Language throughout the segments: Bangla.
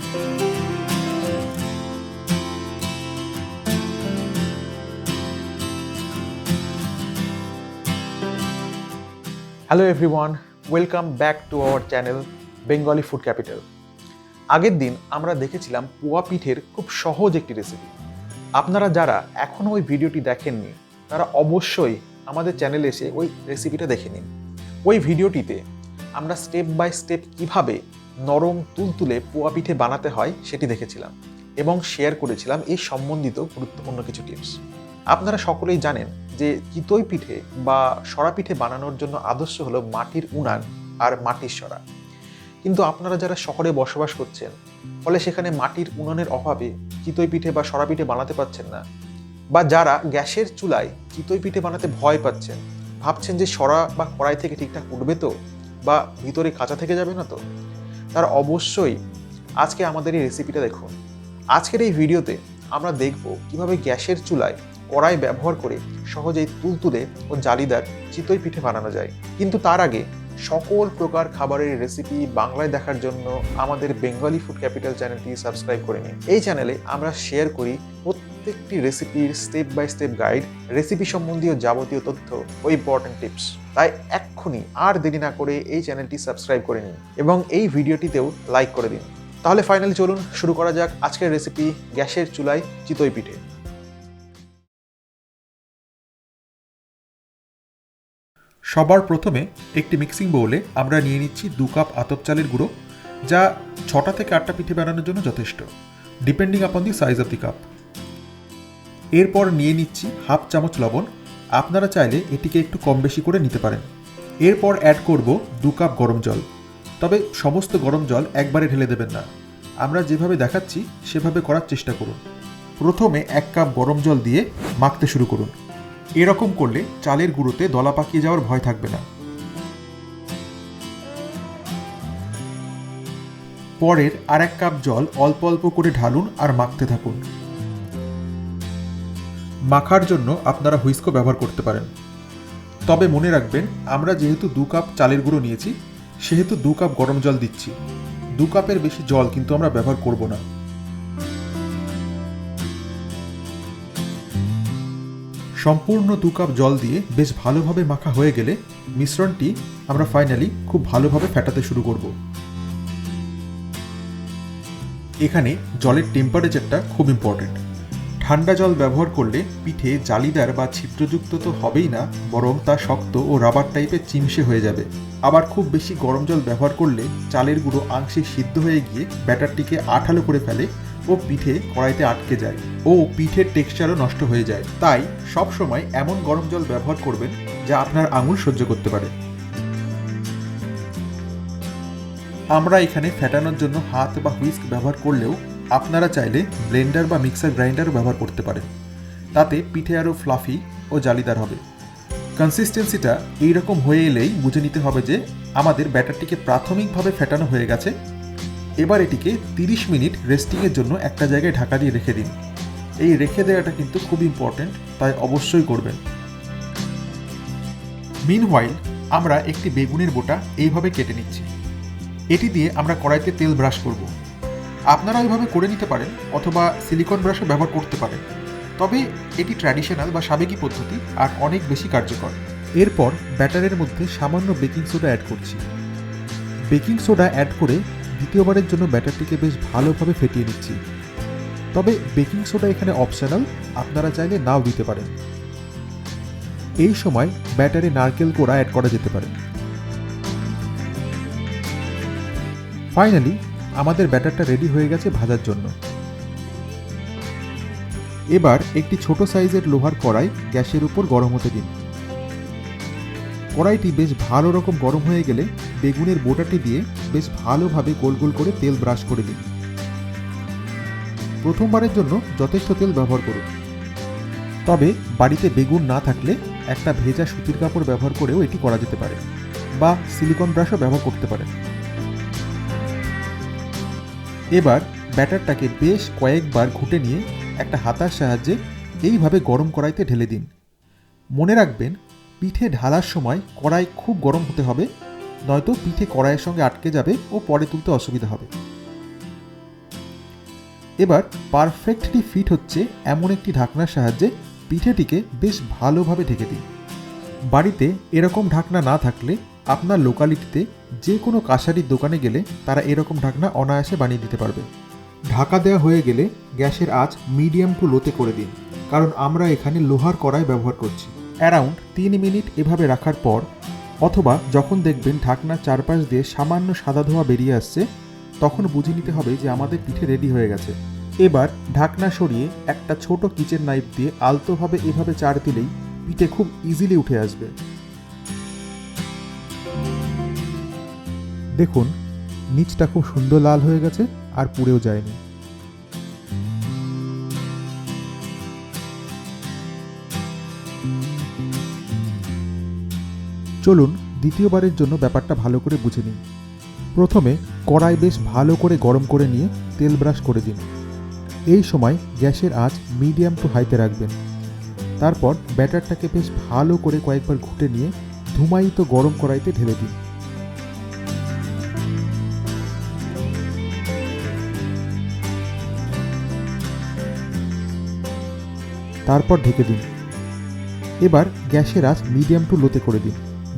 Hello everyone, welcome back to our channel Bengali food capital. আগের দিন আমরা দেখেছিলাম পোয়া পিঠের খুব সহজ একটি রেসিপি। আপনারা যারা এখনও ওই ভিডিওটি দেখেননি তারা অবশ্যই আমাদের চ্যানেলে এসে ওই রেসিপিটা দেখে নিন। ওই ভিডিওটিতে আমরা স্টেপ বাই স্টেপ কিভাবে নরম তুলতুলে পোয়া পিঠে বানাতে হয় সেটি দেখেছিলাম এবং শেয়ার করেছিলাম এই সম্বন্ধিত গুরুত্বপূর্ণ কিছু টিপস। আপনারা সকলেই জানেন যে চিতই পিঠে বা সরা পিঠে বানানোর জন্য আদর্শ হলো মাটির উনান আর মাটির সরা। কিন্তু আপনারা যারা শহরে বসবাস করছেন, ফলে সেখানে মাটির উনানের অভাবে চিতই পিঠে বা সরা পিঠে বানাতে পারছেন না, বা যারা গ্যাসের চুলায় চিতই পিঠে বানাতে ভয় পাচ্ছেন, ভাবছেন যে সরা বা কড়াই থেকে ঠিকঠাক উঠবে তো, বা ভিতরে কাঁচা থেকে যাবে না তো, তারা অবশ্যই আজকে আমাদের এই রেসিপিটা দেখুন। আজকের এই ভিডিওতে আমরা দেখব কিভাবে গ্যাসের চুলায় কড়াই ব্যবহার করে সহজেই তুলতুলে ও জালিদার চিতই পিঠে বানানো যায়। কিন্তু তার আগে সকল প্রকার খাবারের রেসিপি বাংলায় দেখার জন্য আমাদের বেঙ্গলি ফুড ক্যাপিটাল চ্যানেলটি সাবস্ক্রাইব করে নিন। এই চ্যানেলে আমরা শেয়ার করি প্রত্যেকটি রেসিপির step by step guide, recipe সম্বন্ধীয় যাবতীয় তথ্য ও ইম্পর্টেন্ট টিপস। তাই এক্ষুনি আর দেরি না করে এই চ্যানেলটি সাবস্ক্রাইব করে নিন এবং এই ভিডিওটিতেও লাইক করে দিন। তাহলে ফাইনালি চলুন শুরু করা যাক আজকের রেসিপি, গ্যাসের চুলায় চিতই পিঠে। সবার প্রথমে একটি মিক্সিং বোলে আমরা নিয়ে নিচ্ছি 2 কাপ আতপ চালের গুঁড়ো, যা 6টা থেকে 8টা পিঠে বানানোর জন্য যথেষ্ট, ডিপেন্ডিং আপন দি সাইজ অফ দি কাপ। এরপর নিয়ে নিচ্ছি হাফ চামচ লবণ, আপনারা চাইলে এটিকে একটু কম বেশি করে নিতে পারেন। এরপর অ্যাড করব 2 কাপ গরম জল, তবে সমস্ত গরম জল একবারে ঢেলে দেবেন না, আমরা যেভাবে দেখাচ্ছি সেভাবে করার চেষ্টা করুন। প্রথমে 1 কাপ গরম জল দিয়ে মাখতে শুরু করুন। এরকম করলে চালের গুঁড়োতে দলা পাকিয়ে যাওয়ার ভয় থাকবে না। পরের আর 1 কাপ জল অল্প অল্প করে ঢালুন আর মাখতে থাকুন। মাখার জন্য আপনারা হুইস্কো ব্যবহার করতে পারেন, তবে মনে রাখবেন আমরা যেহেতু 2 কাপ চালের গুঁড়ো নিয়েছি সেহেতু 2 কাপ গরম জল দিচ্ছি, 2 কাপের বেশি জল কিন্তু আমরা ব্যবহার করব না। সম্পূর্ণ 2 কাপ জল দিয়ে বেশ ভালোভাবে মাখা হয়ে গেলে মিশ্রণটি আমরা ফাইনালি খুব ভালোভাবে ফেটাতে শুরু করব। এখানে জলের টেম্পারেচারটা খুব ইম্পর্টেন্ট। ঠান্ডা জল ব্যবহার করলে পিঠে জালিদার বা ছিদ্রযুক্ত তো হবেই না, বরং তা শক্ত ও রাবার টাইপের চিমসে হয়ে যাবে। আবার খুব বেশি গরম জল ব্যবহার করলে চালের গুঁড়ো আংশিক সিদ্ধ হয়ে গিয়ে ব্যাটারটিকে আঠালো করে ফেলে ও পিঠে কড়াইতে আটকে যায় ও পিঠের টেক্সচারও নষ্ট হয়ে যায়। তাই সব সময় এমন গরম জল ব্যবহার করবেন যা আপনার আঙুল সহ্য করতে পারে। আমরা এখানে ফেটানোর জন্য হাত বা হুইস্ক ব্যবহার করলেও আপনারা চাইলে ব্লেন্ডার বা মিক্সার গ্রাইন্ডারও ব্যবহার করতে পারেন, তাতে পিঠে আরও ফ্লাফি ও জালিদার হবে। কনসিস্টেন্সিটা এইরকম হয়ে এলেই বুঝে নিতে হবে যে আমাদের ব্যাটারটিকে প্রাথমিকভাবে ফেটানো হয়ে গেছে। এবার এটিকে 30 মিনিট রেস্টিংয়ের জন্য একটা জায়গায় ঢাকা দিয়ে রেখে দিন। এই রেখে দেওয়াটা কিন্তু খুব ইম্পর্টেন্ট, তাই অবশ্যই করবেন। মিনহোয়াইল আমরা একটি বেগুনের বোটা এইভাবে কেটে নিচ্ছি। এটি দিয়ে আমরা কড়াইতে তেল ব্রাশ করব। আপনারা ওইভাবে করে নিতে পারেন অথবা সিলিকন ব্রাশও ব্যবহার করতে পারেন, তবে এটি ট্র্যাডিশনাল বা সাবেকি পদ্ধতি আর অনেক বেশি কার্যকর। এরপর ব্যাটারের মধ্যে সামান্য বেকিং সোডা অ্যাড করছি। বেকিং সোডা অ্যাড করে দ্বিতীয়বারের জন্য ব্যাটারটিকে বেশ ভালোভাবে ফেটিয়ে নিচ্ছি, তবে বেকিং সোডা এখানে অপশনাল, আপনারা চাইলে নাও দিতে পারেন। এই সময় ব্যাটারে নারকেল কোড়া অ্যাড করা যেতে পারে। ফাইনালি আমাদের ব্যাটারটা রেডি হয়ে গেছে ভাজার জন্য। এবার একটি ছোট সাইজের লোহার কড়াই গ্যাসের উপর গরম হতে দিন। কড়াইটি বেশ ভালো রকম গরম হয়ে গেলে বেগুনের বোটাটি দিয়ে বেশ ভালোভাবে গোল গোল করে তেল ব্রাশ করে দিন। প্রথমবারের জন্য যথেষ্ট তেল ব্যবহার করুন, তবে বাড়িতে বেগুন না থাকলে একটা ভেজা সুতির কাপড় ব্যবহার করেও এটি করা যেতে পারে, বা সিলিকন ব্রাশও ব্যবহার করতে পারেন। এবার ব্যাটারটাকে বেশ কয়েকবার ঘুটে নিয়ে একটা হাতার সাহায্যে এইভাবে গরম কড়াইতে ঢেলে দিন। মনে রাখবেন পিঠে ঢালার সময় কড়াই খুব গরম হতে হবে, নয়তো পিঠে কড়াইয়ের সঙ্গে আটকে যাবে ও পরে তুলতে অসুবিধা হবে। এবার পারফেক্টলি ফিট হচ্ছে এমন একটি ঢাকনার সাহায্যে পিঠেটিকে বেশ ভালোভাবে ঢেকে দিন। বাড়িতে এরকম ঢাকনা না থাকলে আপনার লোকালিটিতে যে কোনো কাঁসারির দোকানে গেলে তারা এরকম ঢাকনা অনায়াসে বানিয়ে দিতে পারবে। ঢাকা দেওয়া হয়ে গেলে গ্যাসের আঁচ মিডিয়াম টু লোতে করে দিন, কারণ আমরা এখানে লোহার কড়াই ব্যবহার করছি। অ্যারাউন্ড 3 মিনিট এভাবে রাখার পর অথবা যখন দেখবেন ঢাকনার চারপাশ দিয়ে সামান্য সাদা ধোঁয়া বেরিয়ে আসছে, তখন বুঝে নিতে হবে যে আমাদের পিঠে রেডি হয়ে গেছে। এবার ঢাকনা সরিয়ে একটা ছোট কিচেন নাইফ দিয়ে আলতোভাবে এভাবে চাড় দিলেই পিঠে খুব ইজিলি উঠে আসবে। দেখুন নিচটা খুব সুন্দর লাল হয়ে গেছে আর পুড়েও যায়নি। চলুন দ্বিতীয়বারের জন্য ব্যাপারটা ভালো করে বুঝে নিন। প্রথমে কড়াই বেশ ভালো করে গরম করে নিয়ে তেল ব্রাশ করে দিন। এই সময় গ্যাসের আঁচ মিডিয়াম টু হাইতে রাখবেন। তারপর ব্যাটারটাকে বেশ ভালো করে কয়েকবার ঘুটে নিয়ে ধুমায়িত গরম কড়াইতে ঢেলে দিন। তারপর ঢেকে দিন। এবার গ্যাসের আঁচ মিডিয়াম টু লোতে করে দিন।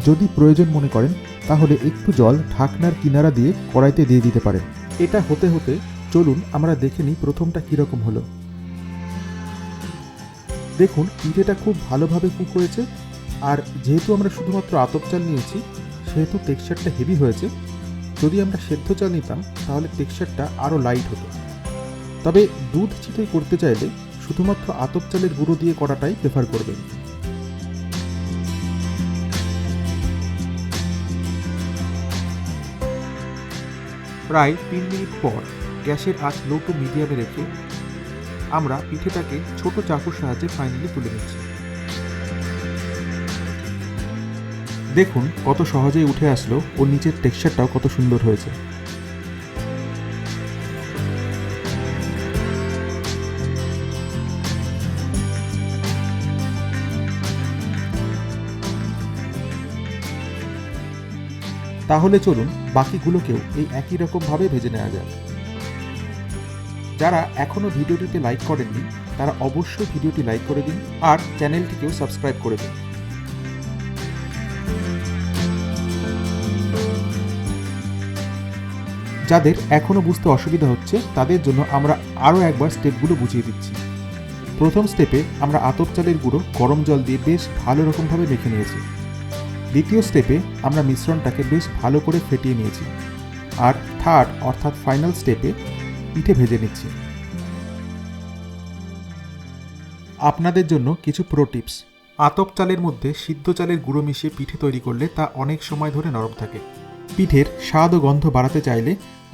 যদি প্রয়োজন মনে করেন তাহলে একটু জল ঢাকনার কিনারা দিয়ে কড়াইতে দিয়ে দিতে পারেন। এটা হতে হতে চলুন আমরা দেখে নিই প্রথমটা কীরকম হলো। দেখুন পিঠেটা খুব ভালোভাবে কুক হয়েছে, আর যেহেতু আমরা শুধুমাত্র আতপ চাল নিয়েছি সেহেতু টেক্সচারটা হেভি হয়েছে। যদি আমরা সেদ্ধ চাল নিতাম তাহলে টেক্সচারটা আরও লাইট হতো। তবে দুধ চিতই করতে চাইলে শুধুমাত্র আতপ চালের গুঁড়ো দিয়ে করাটাই প্রেফার করবেন। প্রায় 3 মিনিট পর গ্যাসের আঁচ লো টু মিডিয়ামে রেখে আমরা পিঠেটাকে ছোট চাকুর সাহায্যে ফাইনালি তুলে নিচ্ছি। দেখুন কত সহজেই উঠে আসলো, ওর নিচের টেক্সচারটাও কত সুন্দর হয়েছে। তাহলে চলুন বাকিগুলোকেও এই একই রকমভাবে ভেজে নেওয়া যাক। যারা এখনও ভিডিওটিতে লাইক করেননি তারা অবশ্যই ভিডিওটি লাইক করে দিন আর চ্যানেলটিকেও সাবস্ক্রাইব করে দিন। যাদের এখনও বুঝতে অসুবিধা হচ্ছে তাদের জন্য আমরা আরও একবার স্টেপগুলো বুঝিয়ে দিচ্ছি। প্রথম স্টেপে আমরা আতপ চালের গুঁড়ো গরম জল দিয়ে বেশ ভালো রকমভাবে মেখে নিয়েছি। দ্বিতীয় স্টেপে আমরা মিশ্রণটাকে বেশ ভালো করে ফেটিয়ে নিয়েছি। আর থার্ড অর্থাৎ ফাইনাল স্টেপে পিঠে ভেজে নিচ্ছি। আপনাদের জন্য কিছু প্রো টিপস। আতপ চালের মধ্যে সিদ্ধ চালের গুঁড়ো মিশিয়ে পিঠে তৈরি করলে তা অনেক সময় ধরে নরম থাকে। পিঠের স্বাদ ও গন্ধ বাড়াতে চাইলে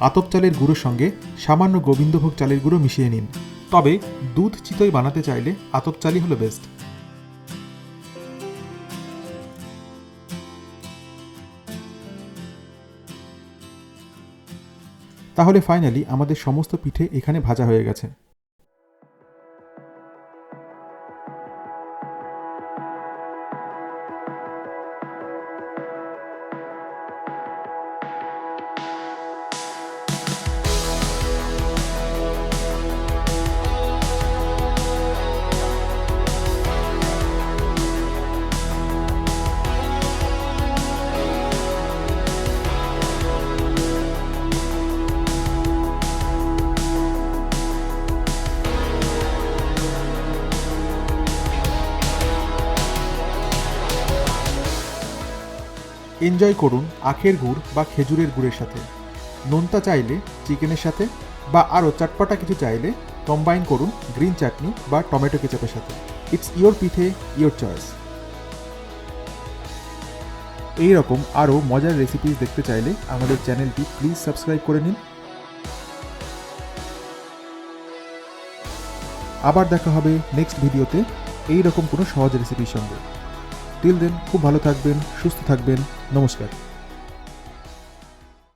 আতপ চালের গুঁড়োর সঙ্গে সামান্য গোবিন্দভোগ চালের গুঁড়ো মিশিয়ে নিন। তবে দুধ চিতই বানাতে চাইলে আতপ চালই হলো বেস্ট। তাহলে ফাইনালি আমাদের সমস্ত পিঠে এখানে ভাজা হয়ে গেছে। এনজয় করুন আখের গুড় বা খেজুরের গুড়ের সাথে। নোনতা চাইলে চিকেনের সাথে, বা আরও চটপটা কিছু চাইলে কম্বাইন করুন গ্রিন চাটনি বা টমেটো কেচাপের সাথে। ইটস ইয়োর পিঠে, ইয়োর চয়েস। এই রকম আরও মজার রেসিপিস দেখতে চাইলে আমাদের চ্যানেলটি প্লিজ সাবস্ক্রাইব করে নিন। আবার দেখা হবে নেক্সট ভিডিওতে এই রকম কোনো সহজ রেসিপির সঙ্গে। টিল দেন খুব ভালো থাকবেন, সুস্থ থাকবেন। নমস্কার।